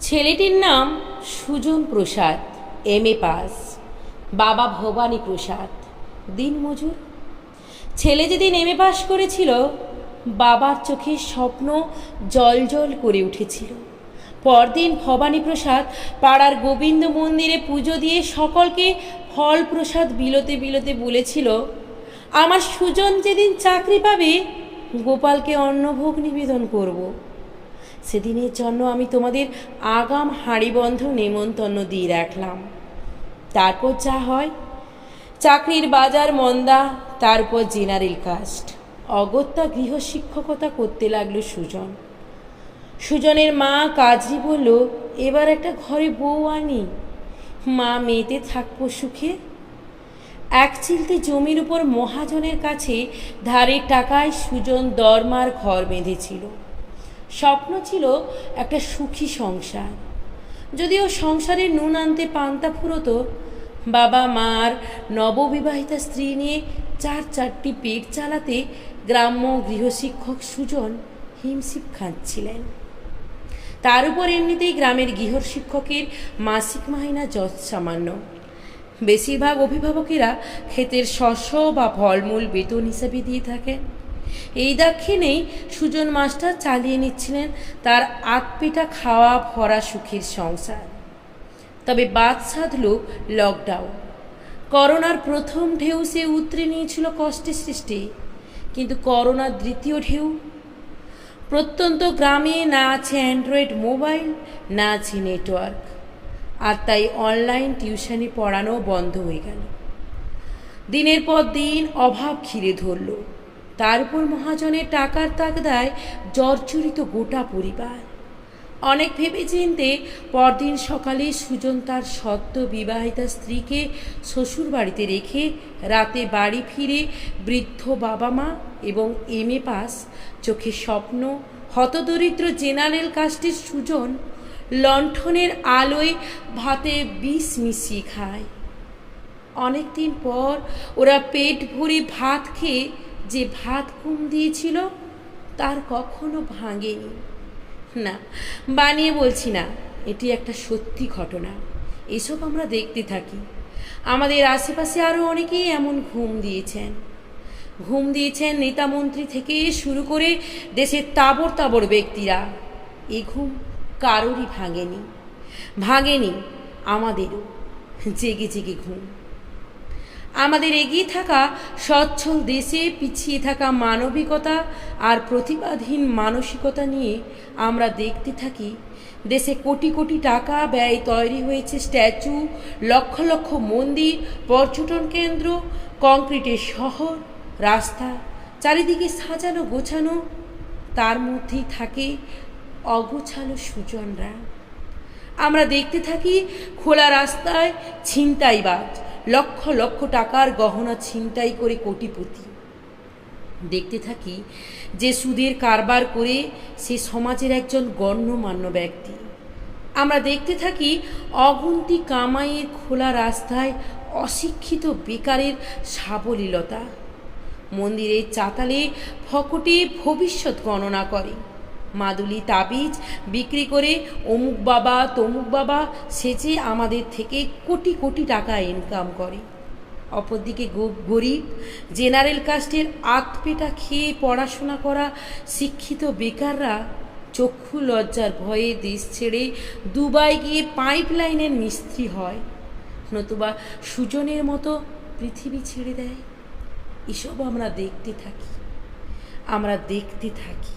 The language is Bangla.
ছেলেটির নাম সুজন প্রসাদ, এমএ পাস। বাবা ভবানী প্রসাদ, দিনমজুর। ছেলে যেদিন এমএ পাস করেছিল, বাবার চোখে স্বপ্ন জল জল করে উঠেছিল। পরদিন ভবানী প্রসাদ পাড়ার গোবিন্দ মন্দিরে পুজো দিয়ে সকলকে ফল প্রসাদ বিলোতে বিলোতে বলেছিল, আমার সুজন যেদিন চাকরি পাবে, গোপালকে অন্নভোগ নিবেদন করব। সেদিনের জন্য আমি তোমাদের আগাম হাঁড়িবন্ধ নেমন্তন্ন দিয়ে রাখলাম। তারপর যা হয়, চাকরির বাজার মন্দা, তারপর জেনারেল কাস্ট। অগত্যা গৃহশিক্ষকতা করতে লাগলো সুজন। সুজনের মা কাজরি বলল, এবার একটা ঘরে বউ আনি, মা মেয়েতে থাকবো সুখে। এক চিলতে জমির উপর মহাজনের কাছে ধারের টাকায় সুজন দরমার ঘর বেঁধেছিল। স্বপ্ন ছিল একটা সুখী সংসার। যদিও সংসারে নুন আনতে পান্তা ফুরোতো, বাবা মার নববিবাহিতা স্ত্রী নিয়ে চারটি পেট চালাতে গ্রাম্য গৃহশিক্ষক সুজন হিমশিম খাচ্ছিলেন। তার উপর এমনিতেই গ্রামের গৃহশিক্ষকের মাসিক মাহিনা যৎসামান্য। বেশিরভাগ অভিভাবকেরা ক্ষেতের শস্য বা ফলমূল বেতন হিসেবে দিয়ে থাকেন। এই দাক্ষিণেই সুজন মাস্টার চালিয়ে নিচ্ছিলেন তার আতপেটা খাওয়া ভরা সুখের সংসার। তবে বাদ সাধল লকডাউন। করোনার প্রথম ঢেউ সে উতরে নিয়েছিল কষ্টে সৃষ্টি, কিন্তু করোনার দ্বিতীয় ঢেউ। প্রত্যন্ত গ্রামে না আছে অ্যান্ড্রয়েড মোবাইল, না আছে নেটওয়ার্ক, আর তাই অনলাইন টিউশনি পড়ানো বন্ধ হয়ে গেল। দিনের পর দিন অভাব ঘিরে ধরল। তার উপর মহাজনের টাকার তাগদায় জর্জরিত গোটা পরিবার। অনেক ভেবে চিনতে পরদিন সকালে সুজন তার সদ্য বিবাহিতা স্ত্রীকে শ্বশুর বাড়িতে রেখে রাতে বাড়ি ফিরে বৃদ্ধ বাবা মা এবং এমএ পাস, চোখে স্বপ্ন, হতদরিদ্র জেনারেল কাস্টের সুজন লণ্ঠনের আলোয় ভাতে বিষ মিশিয়ে খায়। অনেক দিন পর ওরা পেট ভরে ভাত খেয়ে যে ভাত ঘুম দিয়েছিল, তার কখনো ভাঙেনি। না, বানিয়ে বলছি না, এটি একটা সত্যি ঘটনা। এসব আমরা দেখতে থাকি। আমাদের আশেপাশে আরও অনেকেই এমন ঘুম দিয়েছেন নেতা মন্ত্রী থেকে শুরু করে দেশের তাবড় তাবড় ব্যক্তিরা। এই ঘুম কারোরই ভাঙেনি আমাদেরও জেগে জেগে ঘুম। আমাদের এগিয়ে থাকা সচ্ছল দেশে পিছিয়ে থাকা মানবিকতা আর প্রতিবাদহীন মানসিকতা নিয়ে আমরা দেখতে থাকি দেশে কোটি কোটি টাকা ব্যয় তৈরি হয়েছে স্ট্যাচু, লক্ষ লক্ষ মন্দির, পর্যটন কেন্দ্র, কংক্রিটের শহর, রাস্তা চারিদিকে সাজানো গোছানো। তার মধ্যেই থাকে অগোছালো সুজনরা। আমরা দেখতে থাকি খোলা রাস্তায় ছিনতাইবাজ, লক্ষ লক্ষ টাকার গহনা ছিনতাই করে কোটিপতি। দেখতে থাকি যে সুদের কারবার করে সে সমাজের একজন গণ্যমান্য ব্যক্তি। আমরা দেখতে থাকি অগুন্তি কামাইয়ের খোলা রাস্তায় অশিক্ষিত বেকারের সাবলীলতা। মন্দিরের চাতালে ফকটে ভবিষ্যৎ গণনা করে, মাদুলি তাবিজ বিক্রি করে অমুক বাবা তমুক বাবা সেজে আমাদের থেকে কোটি কোটি টাকা ইনকাম করে। অপরদিকে গরিব জেনারেল কাস্টের আতপেটা খেয়ে পড়াশোনা করা শিক্ষিত বেকাররা চক্ষু লজ্জার ভয়ে দেশ ছেড়ে দুবাই গিয়ে পাইপ লাইনের মিস্ত্রি হয়, নতুবা সুজনের মতো পৃথিবী ছেড়ে দেয়। এসব আমরা দেখতে থাকি।